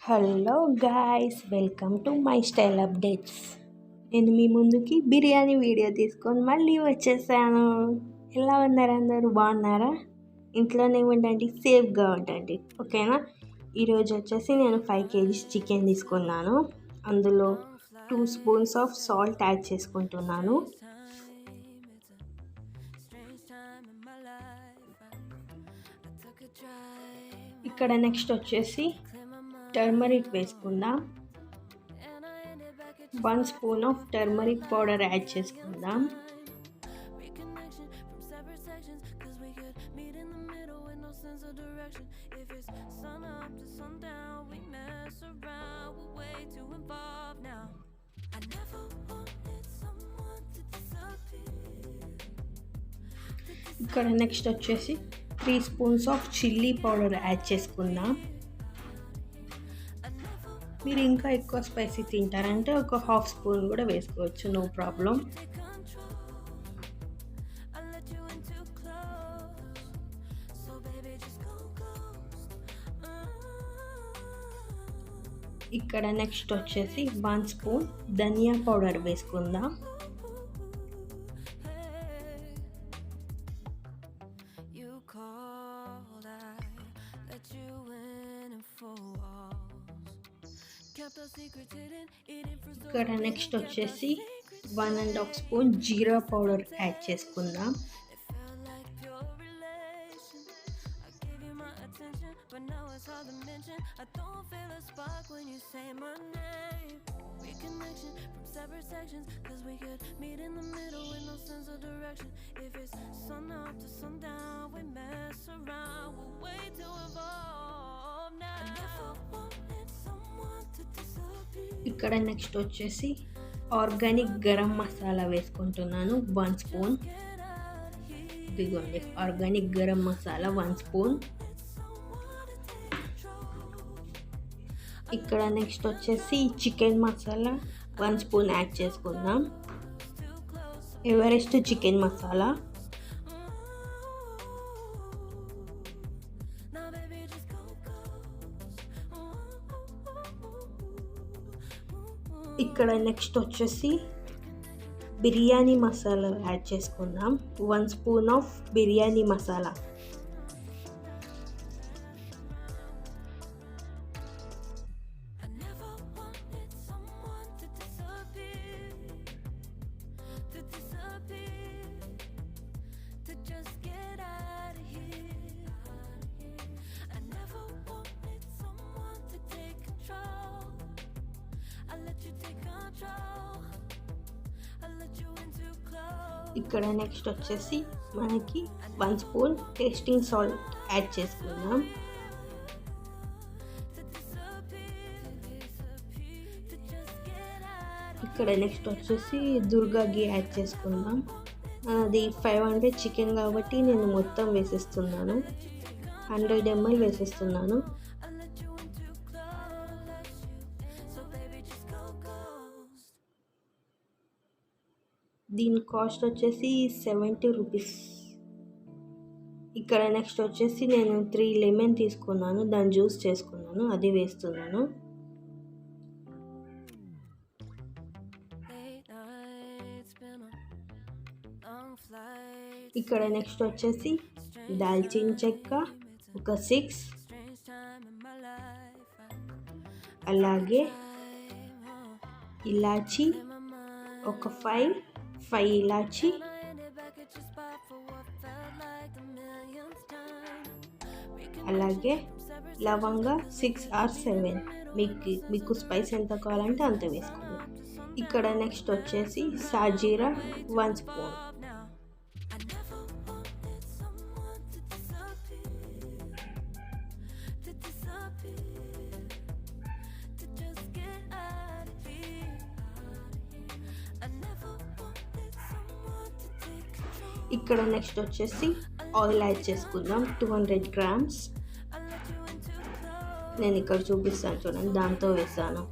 Hello guys, welcome to my style updates. నేను మీ ముందుకి biryani video తీసుకొని మళ్ళీ వచ్చేసాను. ఎలా ఉన్నారు? అందరూ బాగున్నారా? ఇంట్లోనే ఉండండి, సేఫ్గా ఉండండి, ఓకేనా? ఈరోజు వచ్చేసి నేను 5 kgs చికెన్ తీసుకున్నాను. అందులో 2 స్పూన్స్ ఆఫ్ సాల్ట్ యాడ్ చేసుకుంటున్నాను. ఇక్కడ నెక్స్ట్ వచ్చేసి టర్మరిక్ వేసుకుందాం. 1 spoon of turmeric powder add చేసుకుందాం. ఇక్కడ నెక్స్ట్ వచ్చేసి 3 spoons of chilli powder add చేసుకుందాం. మీరు ఇంకా ఎక్కువ స్పైసీ తింటారంటే ఒక 1/2 స్పూన్ కూడా వేసుకోవచ్చు, నో ప్రాబ్లం. ఇక్కడ నెక్స్ట్ వచ్చేసి 1 స్పూన్ ధనియా పౌడర్ వేసుకుందాం. ఇక్కడ నెక్స్ట్ వచ్చేసి 1.5 స్పూన్ జీరా పౌడర్ యాడ్ చేసుకుందాం. ఇక్కడ నెక్స్ట్ వచ్చేసి ఆర్గానిక్ గరం మసాలా వేసుకుంటున్నాను 1 స్పూన్. ఇదిగోండి ఆర్గానిక్ గరం మసాలా 1 స్పూన్. ఇక్కడ నెక్స్ట్ వచ్చేసి చికెన్ మసాలా 1 స్పూన్ యాడ్ చేసుకుందాం. Everest chicken masala. ఇక్కడ నెక్స్ట్ వచ్చేసి బిర్యానీ మసాలా యాడ్ చేసుకుందాం. 1 స్పూన్ ఆఫ్ బిర్యానీ మసాలా. ఇక్కడ నెక్స్ట్ వచ్చేసి మనకి 1 స్పూన్ టేస్టింగ్ సాల్ట్ యాడ్ చేసుకుందాం. ఇక్కడ నెక్స్ట్ వచ్చేసి దుర్గా ఘీ యాడ్ చేసుకుందాం. అది 500 చికెన్ కాబట్టి నేను మొత్తం వేసేస్తున్నాను. 100 ml వేసేస్తున్నాను. దీని కాస్ట్ వచ్చేసి 70 రూపీస్. ఇక్కడ నెక్స్ట్ వచ్చేసి నేను 3 లెమన్ తీసుకున్నాను, దాన్ని జ్యూస్ చేసుకున్నాను, అది వేస్తున్నాను. ఇక్కడ నెక్స్ట్ వచ్చేసి దాల్చిన చెక్క ఒక 6, అలాగే ఇలాచి ఒక 5 ఇలాచి, అలాగే లవంగా 6 or 7, మీకు స్పైస్ ఎంత కావాలంటే అంత వేసుకోండి. ఇక్కడ నెక్స్ట్ వచ్చేసి సాజీరా 1 స్పూన్. ఇక్కడ నెక్స్ట్ వచ్చేసి ఆయిల్ యాడ్ చేసుకుందాం 200 grams. నేను ఇక్కడ చూపిస్తాను చూడండి, దాంతో వేసాను.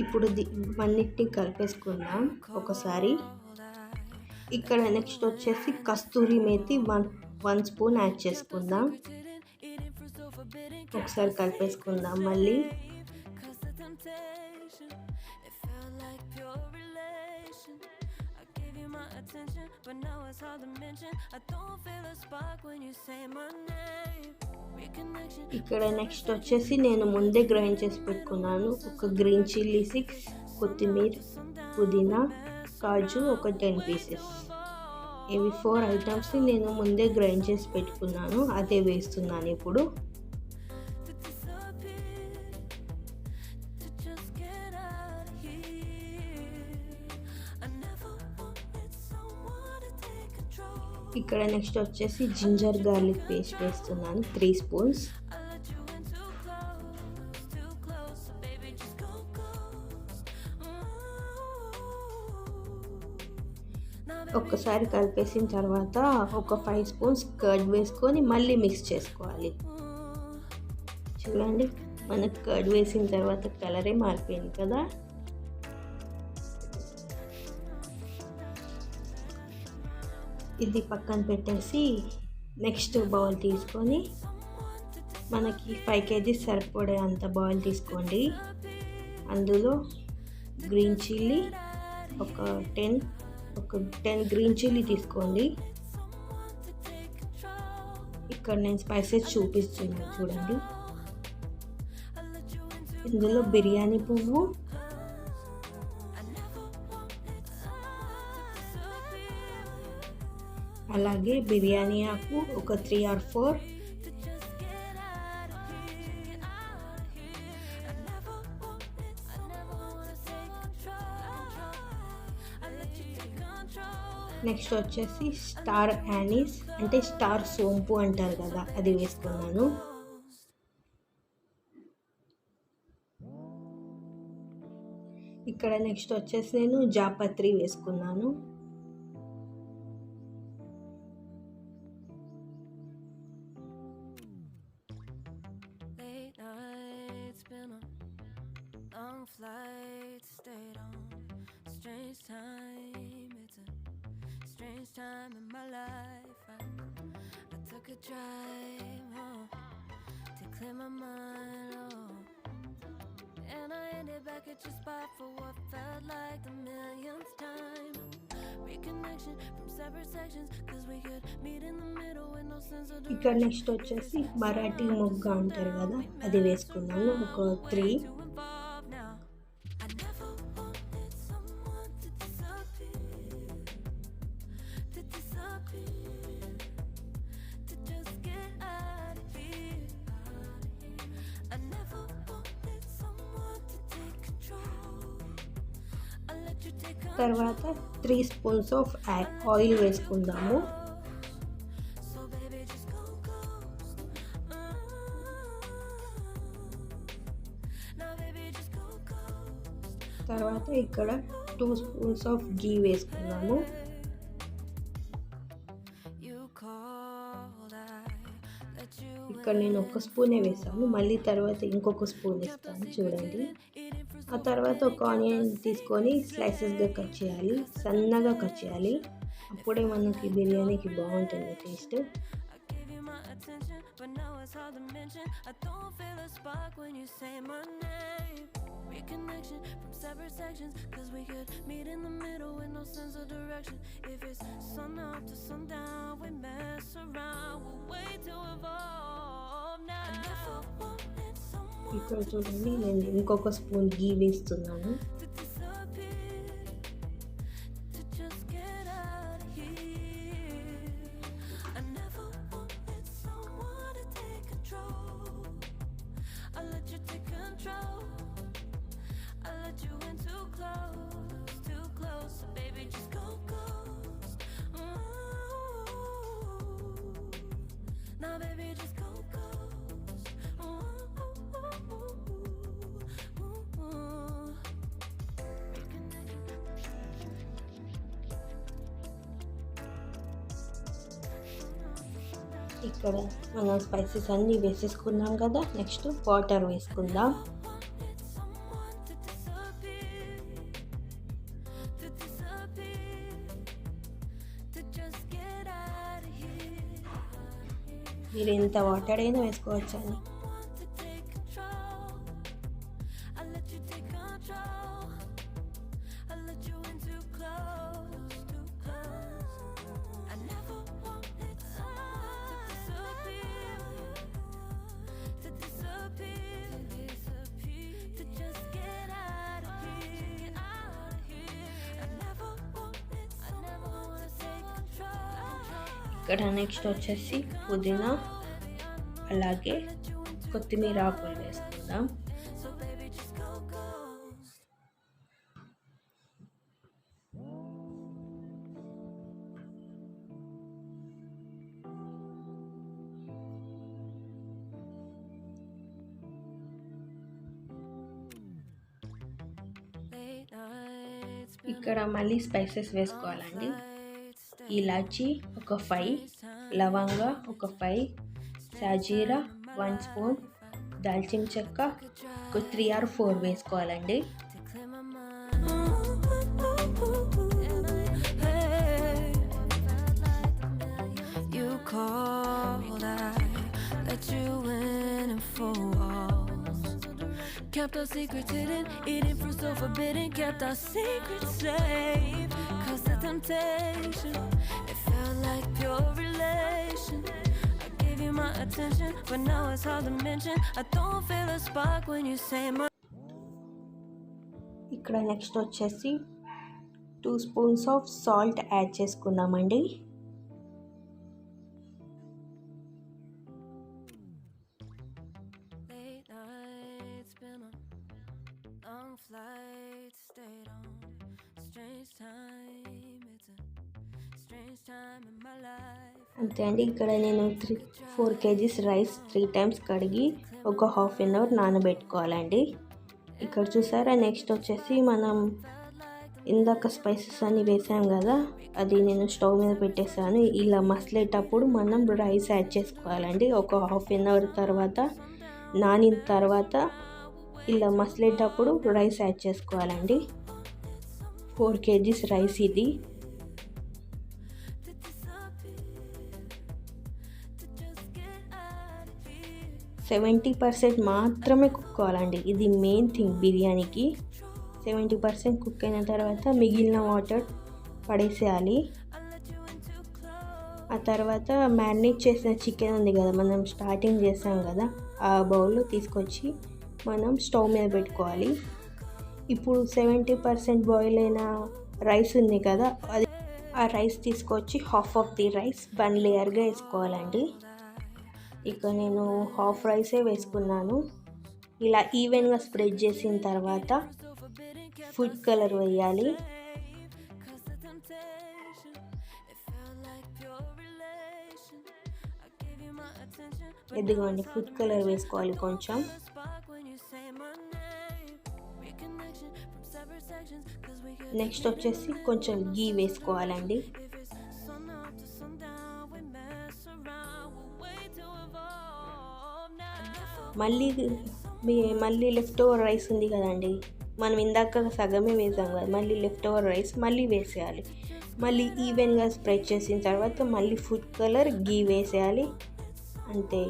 ఇప్పుడు అన్నిటిని కలిపేసుకుందాం ఒకసారి. ఇక్కడ నెక్స్ట్ వచ్చేసి కస్తూరి మేతి వన్ స్పూన్ యాడ్ చేసుకుందాం. ఒకసారి కలిపేసుకుందాం మళ్ళీ. ఇక్కడ నెక్స్ట్ వచ్చేసి నేను ముందే గ్రైండ్ చేసి పెట్టుకున్నాను ఒక గ్రీన్ చిల్లీ 6, కొత్తిమీర, పుదీనా, కాజు ఒక 10 పీసెస్. ఇవి 4 ఐటమ్స్ని నేను ముందే గ్రైండ్ చేసి పెట్టుకున్నాను, అదే వేస్తున్నాను ఇప్పుడు. ఇక్కడ నెక్స్ట్ వచ్చేసి జింజర్ గార్లిక్ పేస్ట్ వేస్తున్నాను 3 స్పూన్స్. ఒక్కసారి కలిపేసిన తర్వాత ఒక 5 స్పూన్స్ కర్డ్ వేసుకొని మళ్ళీ మిక్స్ చేసుకోవాలి. చూడండి, మనకు కర్డ్ వేసిన తర్వాత కలరే మారిపోయింది కదా. ఇది పక్కన పెట్టేసి నెక్స్ట్ బౌల్ తీసుకొని మనకి 5 kgs సరిపడే అంత బౌల్ తీసుకోండి. అందులో గ్రీన్ చిల్లీ ఒక 10 గ్రీన్ చిల్లీ తీసుకోండి. ఇక్కడ నేను స్పైసెస్ చూపిస్తున్నాను చూడండి. ఇందులో బిర్యానీ పువ్వు, అలాగే బిర్యానీ ఆకు ఒక 3 or 4, నెక్స్ట్ వచ్చేసి స్టార్ యానీస్ అంటే స్టార్ సోంపు అంటారు కదా, అది వేసుకున్నాను. ఇక్కడ నెక్స్ట్ వచ్చేసి నేను జాపత్రి వేసుకున్నాను. Time in my life, I took a drive home to clear my mind, and I ended back at your spot for what felt like the millionth time. Reconnection from separate sections, cause we could meet in the middle with no sense of direction. ఇక్కడ next వచ్చేసి మరాఠీ మొగ్గ అంటారు కదా, అది వేసుకున్నాను ఒక 3. తర్వాత 3 spoons of oil వేసుకుందాము. తర్వాత ఇక్కడ 2 స్పూన్స్ ఆఫ్ గీ వేసుకున్నాము. ఇక్కడ నేను 1 స్పూనే వేసాను, మళ్ళీ తర్వాత ఇంకొక స్పూన్ వేస్తాను చూడండి. ఆ తర్వాత ఒక ఆనియన్ తీసుకొని స్లైసెస్గా కట్ చేయాలి, సన్నగా కట్ చేయాలి. అప్పుడే మనకి బిర్యానీకి బాగుంటుంది టేస్ట్. ఇక్కడ చూడండి, నేను ఇంకొక స్పూన్ గీ వేస్తున్నాను. ఇక్కడ మనం స్పైసెస్ అన్నీ వేసేసుకున్నాం కదా. నెక్స్ట్ వాటర్ వేసుకుందాం. మీరు ఎంత వాటర్ అయినా వేసుకోవచ్చు అండి. ఇక్కడ నెక్స్ట్ వచ్చేసి పుదీనా అలాగే కొత్తిమీర ఆకులు వేసుకుందాం. ఇక్కడ మళ్ళీ స్పైసెస్ వేసుకోవాలండి. ఇలాచి ఒక 5, లవంగ ఒక 5, సాజీరా 1 స్పూన్, దాల్చిన చెక్క ఒక 3 or 4 వేసుకోవాలండి. Kept our secrets hidden, eating fruit so forbidden. Kept our secrets safe, cause the temptation, it felt like pure relation. I gave you my attention, but now it's hard to mention. I don't feel a spark when you say my. ఇక్కడ next వచ్చేసి 2 spoons of salt add చేసుకుందామండి. అంతే అండి. ఇక్కడ నేను 4 kgs rice 3 times కడిగి ఒక 1/2 hour నానబెట్టుకోవాలండి. ఇక్కడ చూసారా, నెక్స్ట్ వచ్చేసి మనం ఇందాక స్పైసెస్ అన్నీ వేసాం కదా, అది నేను స్టవ్ మీద పెట్టేసాను. ఇలా మసలేటప్పుడు మనం రైస్ యాడ్ చేసుకోవాలండి. ఒక 1/2 hour తర్వాత నానిన తర్వాత ఇలా మసలేటప్పుడు రైస్ యాడ్ చేసుకోవాలండి. 4 kgs రైస్ ఇది. 70% మాత్రమే కుక్ కావాలండి. ఇది మెయిన్ థింగ్ బిర్యానీకి. 70% కుక్ అయిన తర్వాత మిగిలిన వాటర్ పడేసేయాలి. ఆ తర్వాత మ్యారినేట్ చేసిన చికెన్ ఉంది కదా, మనం స్టార్టింగ్ చేసాం కదా, ఆ బౌల్లో తీసుకొచ్చి మనం స్టవ్ మీద పెట్టుకోవాలి. ఇప్పుడు 70% బాయిల్ అయిన రైస్ ఉంది కదా, అది ఆ రైస్ తీసుకొచ్చి హాఫ్ ఆఫ్ ది రైస్ 1 లేయర్గా వేసుకోవాలండి. ఇక నేను హాఫ్ రైసే వేసుకున్నాను. ఇలా ఈవెన్గా స్ప్రెడ్ చేసిన తర్వాత ఫుడ్ కలర్ వేయాలి. ఎదిగోండి, ఫుడ్ కలర్ వేసుకోవాలి కొంచెం. నెక్స్ట్ వచ్చేసి కొంచెం గీ వేసుకోవాలండి. మళ్ళీ లెఫ్ట్ ఓవర్ రైస్ ఉంది కదండి, మనం ఇందాక సగమే వేసాం కదా, మళ్ళీ లెఫ్ట్ ఓవర్ రైస్ మళ్ళీ వేసేయాలి. మళ్ళీ ఈవెన్గా స్ప్రెడ్ చేసిన తర్వాత మళ్ళీ ఫుడ్ కలర్ గీ వేసేయాలి. అంతే.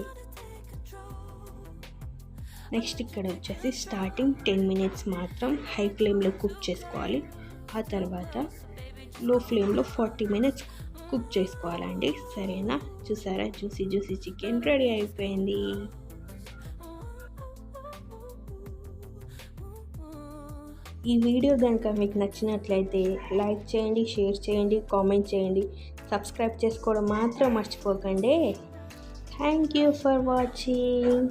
నెక్స్ట్ ఇక్కడ వచ్చేసి స్టార్టింగ్ 10 minutes మాత్రం హై ఫ్లేమ్లో కుక్ చేసుకోవాలి. ఆ తర్వాత లో ఫ్లేమ్లో 40 minutes కుక్ చేసుకోవాలండి. సరేనా? చూసారా, జ్యూసీ చికెన్ రెడీ అయిపోయింది. ఈ వీడియో కనుక మీకు నచ్చినట్లయితే లైక్ చేయండి, షేర్ చేయండి, కామెంట్ చేయండి, సబ్స్క్రైబ్ చేసుకోవడం మాత్రం మర్చిపోకండి. Thank you for watching.